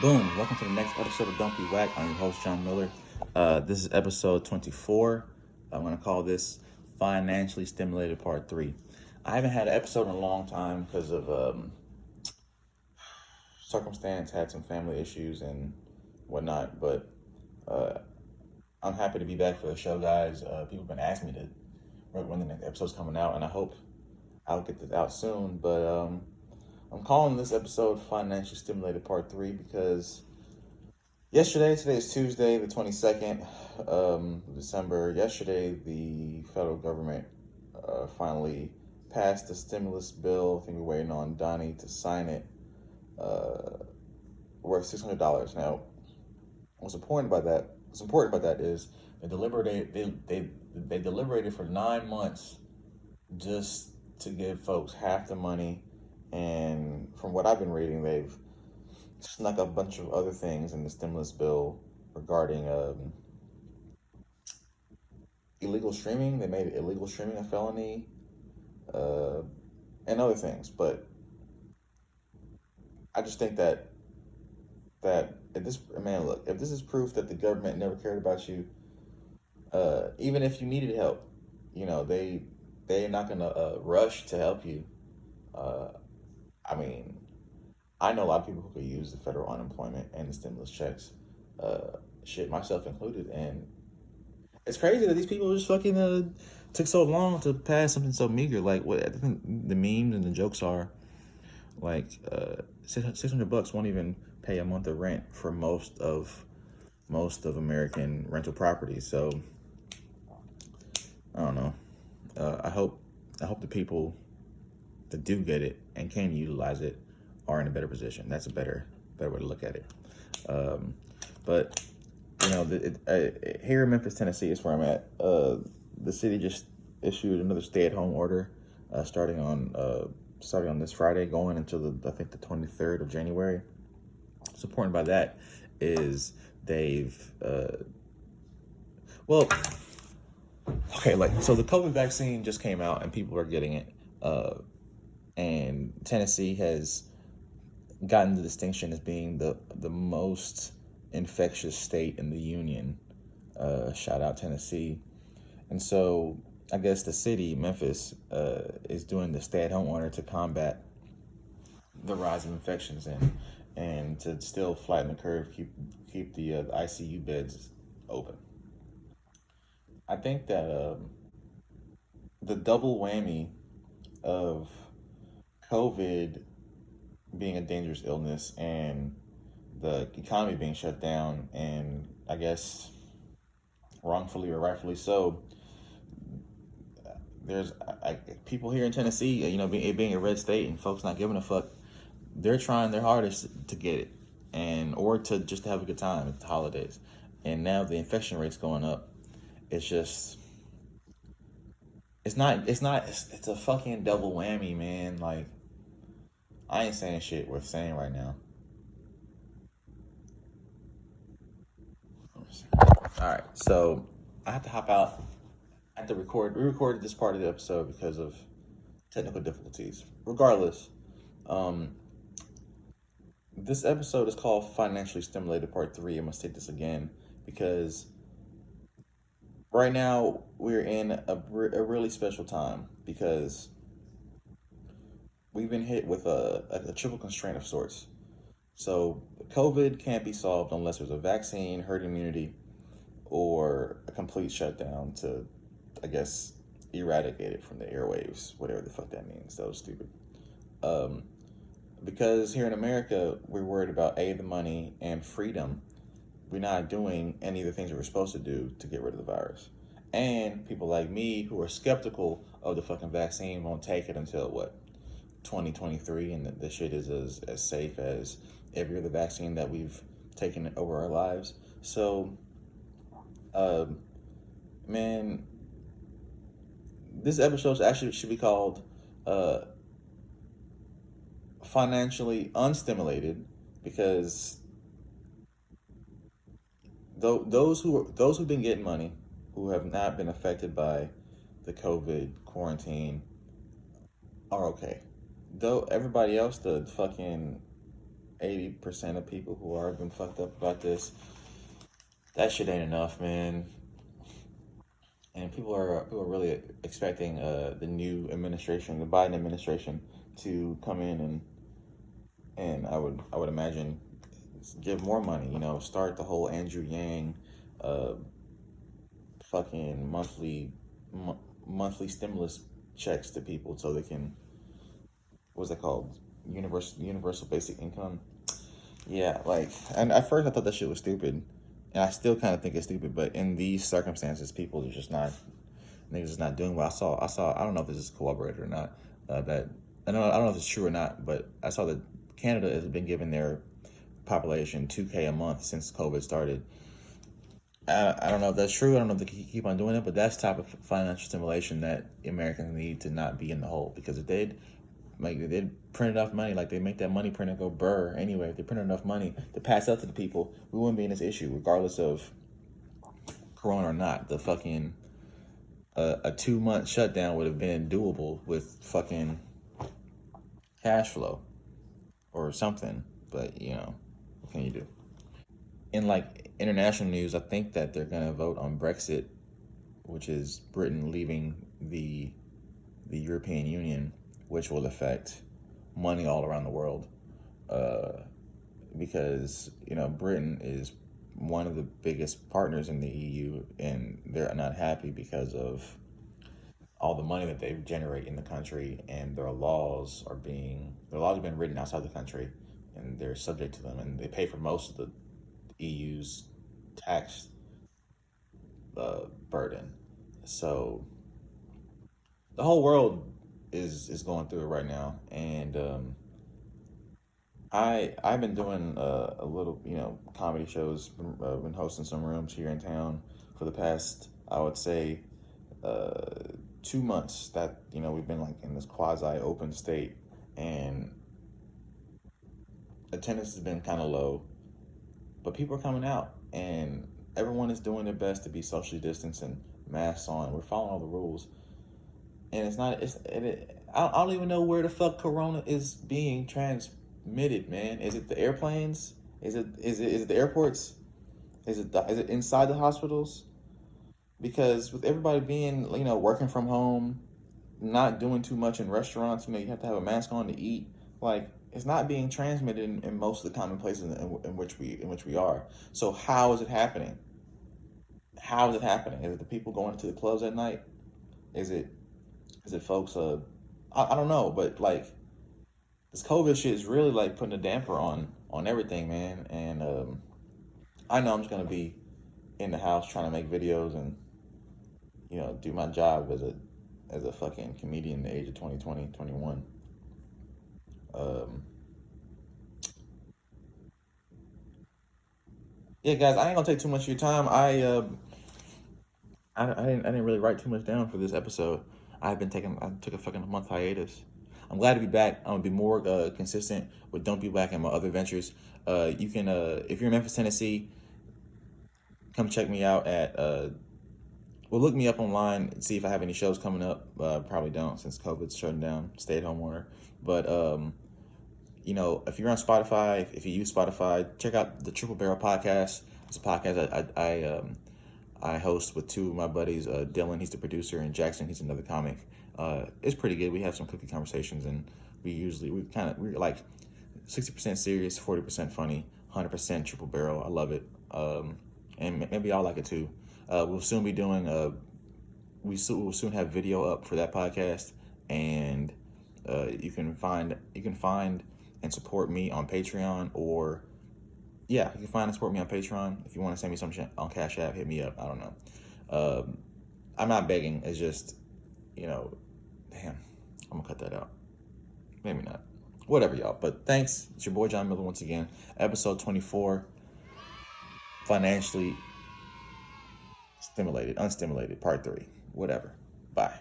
Boom. Welcome to the next episode of Don't Be Wack. I'm your host, John Miller. This is episode 24. I'm going to call this Financially Stimulated Part 3. I haven't had an episode in a long time because of circumstance, had some family issues and whatnot, but I'm happy to be back for the show, guys. People have been asking me to when the next episode's coming out, and I hope I'll get this out soon, but I'm calling this episode Financially Stimulated Part 3 because today is Tuesday, the 22nd of December. Yesterday, the federal government finally passed the stimulus bill. I think we're waiting on Donnie to sign it, worth $600. Now, what's important about that is they deliberated for 9 months just to give folks half the money. And from what I've been reading, they've snuck a bunch of other things in the stimulus bill regarding illegal streaming. They made illegal streaming a felony, and other things. But I just think that if this is proof that the government never cared about you, even if you needed help, they're not gonna rush to help you. I know a lot of people who could use the federal unemployment and the stimulus checks, myself included. And it's crazy that these people just fucking took so long to pass something so meager. Like, what I think the memes and the jokes are, like, $600 won't even pay a month of rent for most of American rental properties. So I don't know. I hope the people that do get it and can utilize it are in a better position. That's a better way to look at it. But here in Memphis, Tennessee is where I'm at. The city just issued another stay-at-home order starting on this Friday, going until the 23rd of January. What's important by that is they've so the COVID vaccine just came out and people are getting it. And Tennessee has gotten the distinction as being the most infectious state in the union. Shout out Tennessee. And so I guess the city, Memphis, is doing the stay-at-home order to combat the rise of infections and to still flatten the curve, keep the ICU beds open. I think that the double whammy of COVID being a dangerous illness and the economy being shut down, and I guess wrongfully or rightfully so, there's people here in Tennessee, it being a red state and folks not giving a fuck, they're trying their hardest to get it or to just have a good time at the holidays. And now the infection rate's going up. It's a fucking double whammy, man. Like, I ain't saying shit worth saying right now. Alright, so I have to hop out. I have to record. We recorded this part of the episode because of technical difficulties. Regardless, this episode is called Financially Stimulated Part 3. I must take this again because right now we're in a really special time because we've been hit with a triple constraint of sorts. So COVID can't be solved unless there's a vaccine, herd immunity, or a complete shutdown to, I guess, eradicate it from the airwaves, whatever the fuck that means. That was stupid. Because here in America, we're worried about the money and freedom. We're not doing any of the things that we're supposed to do to get rid of the virus. And people like me who are skeptical of the fucking vaccine won't take it until 2023, and the shit is as safe as every other vaccine that we've taken over our lives. So, man, this episode actually should be called Financially Unstimulated, because those who've been getting money, who have not been affected by the COVID quarantine, are okay. Though everybody else, the fucking 80% of people who are been fucked up about this. That shit ain't enough, man. And people are really expecting the new administration, the Biden administration, to come in and I would imagine give more money. You know, start the whole Andrew Yang, fucking monthly stimulus checks to people so they can, what's that called? Universal basic income. Yeah, like, and at first I thought that shit was stupid, and I still kind of think it's stupid. But in these circumstances, people are just not, niggas is not doing well. I don't know if this is corroborated or not. That I don't know if it's true or not, but I saw that Canada has been giving their population $2K a month since COVID started. I don't know if that's true. I don't know if they can keep on doing it, but that's the type of financial stimulation that Americans need to not be in the hole. Because if they'd print enough money, like they make that money print and go burr anyway, if they print enough money to pass out to the people, we wouldn't be in this issue, regardless of Corona or not. The fucking a 2-month shutdown would have been doable with fucking cash flow or something. But you know, what can you do? In like international news, I think that they're gonna vote on Brexit, which is Britain leaving the European Union, which will affect money all around the world. Because you know Britain is one of the biggest partners in the EU, and they're not happy because of all the money that they generate in the country, and their laws have been written outside the country, and they're subject to them, and they pay for most of the EU's tax burden. So the whole world is going through it right now, and I've been doing a little, you know, comedy shows. Been hosting some rooms here in town for the past, I would say, 2 months. That, you know, we've been like in this quasi open state, and attendance has been kind of low, but people are coming out, and everyone is doing their best to be socially distanced and masks on. We're following all the rules, and it's not. I don't even know where the fuck Corona is being transmitted, man. Is it the airplanes? Is it the airports? Is it inside the hospitals? Because with everybody being, you know, working from home, not doing too much in restaurants, you know, you have to have a mask on to eat. Like, it's not being transmitted in most of the common places in which we are. So how is it happening? How is it happening? Is it the people going to the clubs at night? Is it folks? I don't know, but like this COVID shit is really like putting a damper on everything, man. And I know I'm just gonna be in the house trying to make videos and, you know, do my job as a fucking comedian in the age of 2020, 21. Yeah, guys, I ain't gonna take too much of your time. I didn't really write too much down for this episode. I took a fucking month hiatus. I'm glad to be back. I'm gonna be more consistent with Don't Be Black and my other ventures. You can if you're in Memphis, Tennessee, come check me out at well, look me up online and see if I have any shows coming up. Probably don't, since COVID's shutting down, stay-at-home order. But you know, if you're on Spotify, if you use Spotify, check out the Triple Barrel Podcast. It's a podcast I host with two of my buddies. Dylan, he's the producer, and Jackson, he's another comic. It's pretty good. We have some cookie conversations, and we're like 60% serious, 40% funny, 100% Triple Barrel. I love it. And maybe y'all like it too. We'll soon be doing we'll soon have video up for that podcast, and you can find and support me on Patreon, or yeah, you can find and support me on Patreon. If you want to send me some shit on Cash App, hit me up. I don't know. I'm not begging. It's just, you know, damn, I'm gonna cut that out. Maybe not. Whatever, y'all. But thanks. It's your boy John Miller once again. Episode 24. Financially unstimulated, part 3. Whatever. Bye.